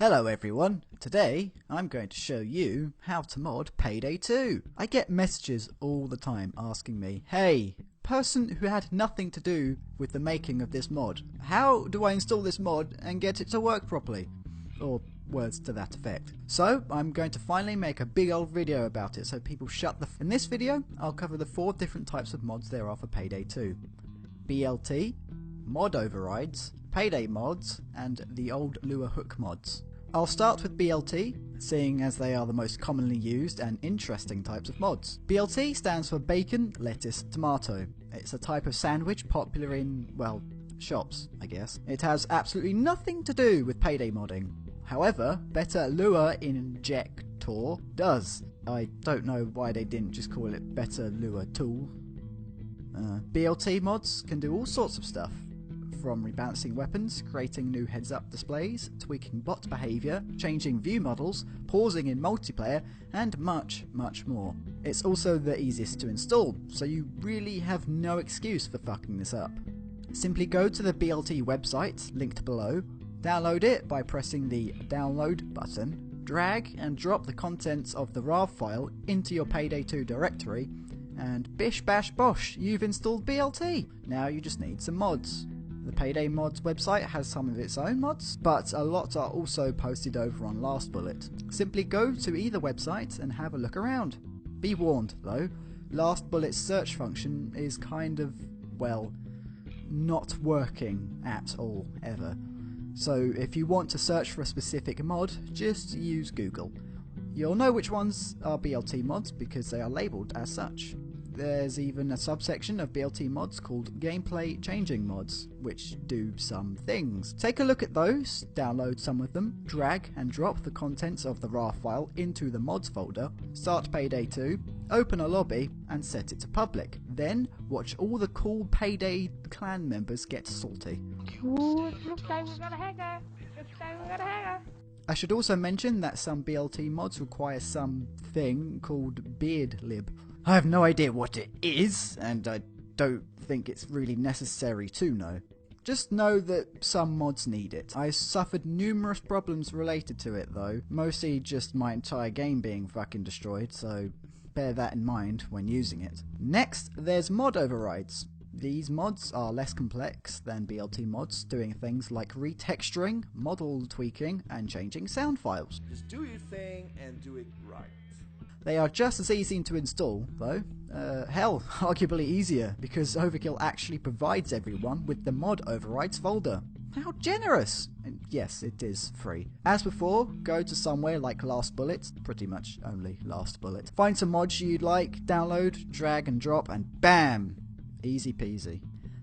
Hello everyone, today I'm going to show you how to mod Payday 2. I get messages all the time asking me, hey, person who had nothing to do with the making of this mod, how do I install this mod and get it to work properly? Or words to that effect. So I'm going to finally make a big old video about it so people shut the In this video I'll cover the 4 different types of mods there are for Payday 2. BLT, mod overrides, Payday mods, and the old Lua hook mods. I'll start with BLT, seeing as they are the most commonly used and interesting types of mods. BLT stands for bacon, lettuce, tomato. It's a type of sandwich popular in, well, shops, I guess. It has absolutely nothing to do with Payday modding. However, Better Lua Injector does. I don't know why they didn't just call it Better Lua Tool. BLT mods can do all sorts of stuff, from rebalancing weapons, creating new heads-up displays, tweaking bot behaviour, changing view models, pausing in multiplayer, and much, much more. It's also the easiest to install, so you really have no excuse for fucking this up. Simply go to the BLT website, linked below, download it by pressing the download button, drag and drop the contents of the RAR file into your Payday 2 directory, and bish bash bosh, you've installed BLT! Now you just need some mods. The Payday Mods website has some of its own mods, but a lot are also posted over on Last Bullet. Simply go to either website and have a look around. Be warned though, Last Bullet's search function is kind of, well, not working at all, ever. So if you want to search for a specific mod, just use Google. You'll know which ones are BLT mods because they are labelled as such. There's even a subsection of BLT mods called gameplay changing mods, which do some things. Take a look at those, download some of them, drag and drop the contents of the RAR file into the mods folder, start Payday 2, open a lobby and set it to public. Then watch all the cool Payday clan members get salty. Ooh, it looks like we got a hanger. Looks like we got a hanger. I should also mention that some BLT mods require something called beardlib. I have no idea what it is, and I don't think it's really necessary to know. Just know that some mods need it. I suffered numerous problems related to it though, mostly just my entire game being fucking destroyed, so bear that in mind when using it. Next, there's mod overrides. These mods are less complex than BLT mods, doing things like retexturing, model tweaking, and changing sound files. Just do your thing and do it right. They are just as easy to install, though. Hell, arguably easier, because Overkill actually provides everyone with the mod overrides folder. How generous! And yes, it is free. As before, go to somewhere like Last Bullet, pretty much only Last Bullet. Find some mods you'd like, download, drag and drop, and BAM! Easy peasy.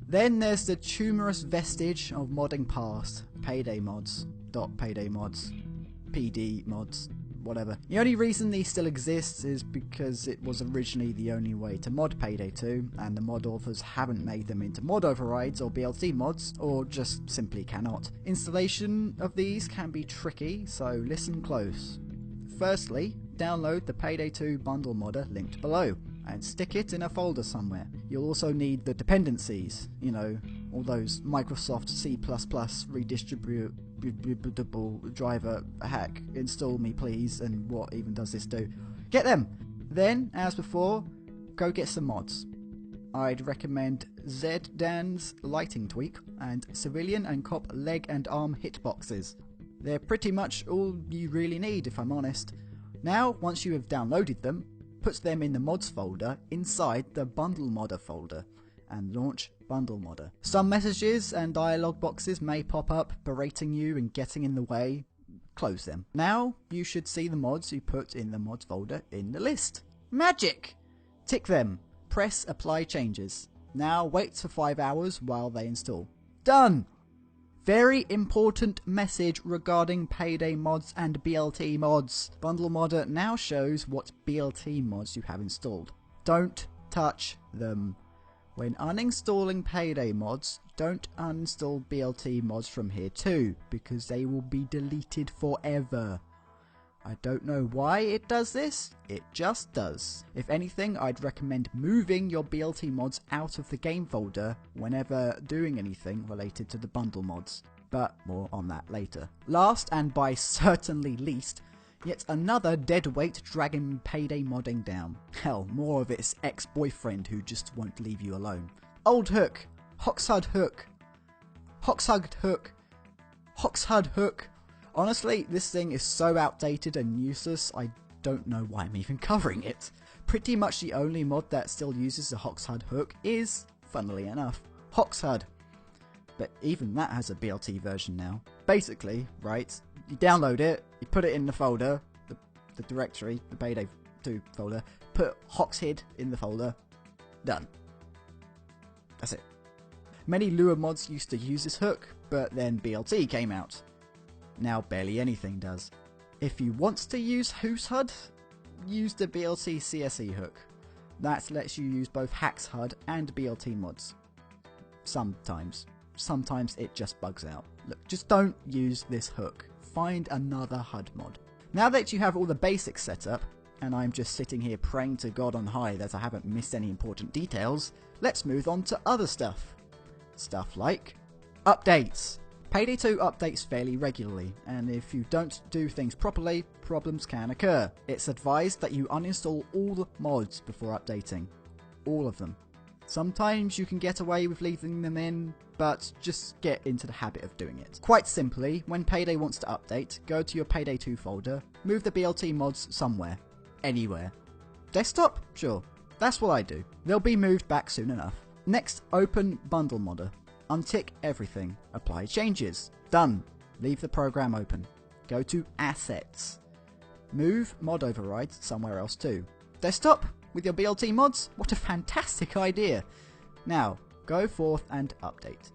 Then there's the tumorous vestige of modding past, Payday mods, .payday mods, PD mods, whatever. The only reason these still exist is because it was originally the only way to mod Payday 2, and the mod authors haven't made them into mod overrides or BLT mods, or just simply cannot. Installation of these can be tricky, so listen close. Firstly, download the Payday 2 bundle modder linked below, and stick it in a folder somewhere. You'll also need the dependencies, you know, all those Microsoft C++ redistributable driver hack, install me please, and what even does this do? Get them! Then, as before, go get some mods. I'd recommend ZDAN's lighting tweak and civilian and cop leg and arm hitboxes. They're pretty much all you really need, if I'm honest. Now, once you have downloaded them, put them in the mods folder inside the bundle modder folder and launch bundle modder. Some messages and dialog boxes may pop up berating you and getting in the way. Close them. Now you should see the mods you put in the mods folder in the list. Magic! Tick them. Press apply changes. Now wait for 5 hours while they install. Done! Very important message regarding Payday mods and BLT mods. Bundle modder now shows what BLT mods you have installed. Don't touch them. When uninstalling Payday mods, don't uninstall BLT mods from here too, because they will be deleted forever. I don't know why it does this, it just does. If anything, I'd recommend moving your BLT mods out of the game folder whenever doing anything related to the bundle mods. but more on that later. Last, and by certainly least, yet another deadweight dragging Payday modding down. Hell, more of its ex-boyfriend who just won't leave you alone. Old Hook, Hoxhud Hook, Hoxhud Hook, Hoxhud Hook. Honestly, this thing is so outdated and useless, I don't know why I'm even covering it. Pretty much the only mod that still uses the Hoxhud Hook is, funnily enough, Hoxhud. But even that has a BLT version now. Basically, right, you download it, you put it in the folder, the directory, the Payday 2 folder, put Hoxhid in the folder, done. That's it. Many Lua mods used to use this hook, but then BLT came out. Now barely anything does. If you want to use HooseHUD, use the BLT CSE hook. That lets you use both HaxHUD and BLT mods. Sometimes. Sometimes it just bugs out. Look, just don't use this hook. Find another HUD mod. Now that you have all the basics set up, and I'm just sitting here praying to God on high that I haven't missed any important details, let's move on to other stuff. Stuff like updates. Payday 2 updates fairly regularly, and if you don't do things properly, problems can occur. It's advised that you uninstall all the mods before updating. All of them. Sometimes you can get away with leaving them in, but just get into the habit of doing it. Quite simply, when Payday wants to update, go to your Payday 2 folder, move the BLT mods somewhere. Anywhere. Desktop? Sure. That's what I do. They'll be moved back soon enough. Next, open Bundle Modder. Untick everything. Apply changes. Done. Leave the program open. Go to Assets. Move Mod Overrides somewhere else too. Desktop? With your BLT mods? What a fantastic idea! Now, go forth and update.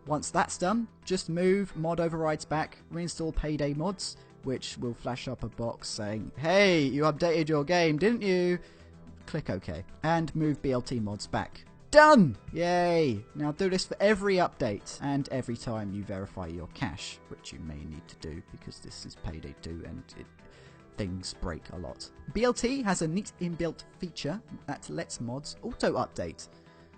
Once that's done, just move Mod Overrides back, reinstall Payday mods, which will flash up a box saying, "Hey, you updated your game, didn't you?" Click OK, and move BLT mods back. Done! Yay! Now do this for every update and every time you verify your cache, which you may need to do because this is Payday 2 and things break a lot. BLT has a neat inbuilt feature that lets mods auto-update.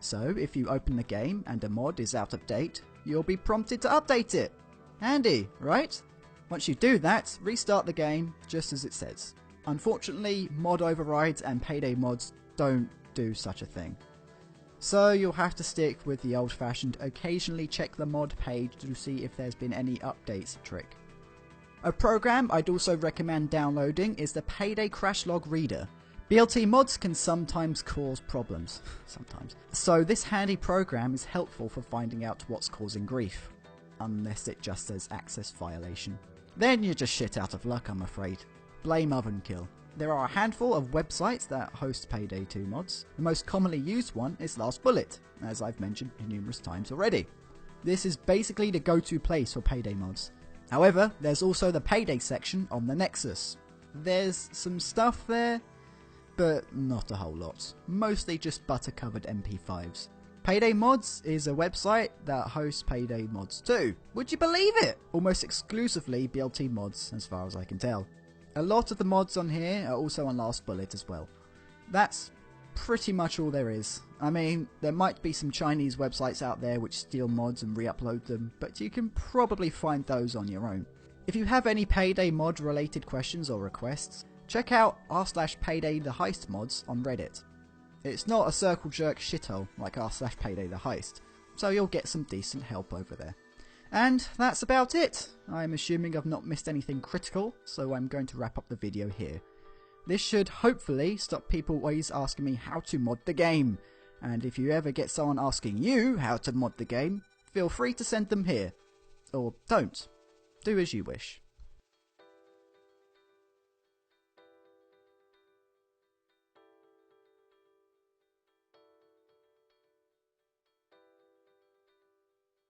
So if you open the game and a mod is out of date, you'll be prompted to update it. Handy, right? Once you do that, restart the game just as it says. Unfortunately, mod overrides and Payday mods don't do such a thing. So you'll have to stick with the old-fashioned occasionally check the mod page to see if there's been any updates trick. A program I'd also recommend downloading is the Payday Crash Log Reader. BLT mods can sometimes cause problems. Sometimes. So this handy program is helpful for finding out what's causing grief. Unless it just says access violation. Then you're just shit out of luck, I'm afraid. Blame Ovenkill. There are a handful of websites that host Payday 2 mods. The most commonly used one is Last Bullet, as I've mentioned numerous times already. This is basically the go-to place for Payday mods. However, there's also the Payday section on the Nexus. There's some stuff there, but not a whole lot. Mostly just butter-covered MP5s. Payday Mods is a website that hosts Payday mods too. Would you believe it? Almost exclusively BLT mods, as far as I can tell. A lot of the mods on here are also on Last Bullet as well. That's pretty much all there is. I mean, there might be some Chinese websites out there which steal mods and re-upload them, but you can probably find those on your own. If you have any Payday mod related questions or requests, check out r/Payday the Heist mods on Reddit. It's not a circle jerk shithole like r/Payday the Heist, so you'll get some decent help over there. And that's about it. I'm assuming I've not missed anything critical, so I'm going to wrap up the video here. This should hopefully stop people always asking me how to mod the game, and if you ever get someone asking you how to mod the game, feel free to send them here. Or don't. Do as you wish.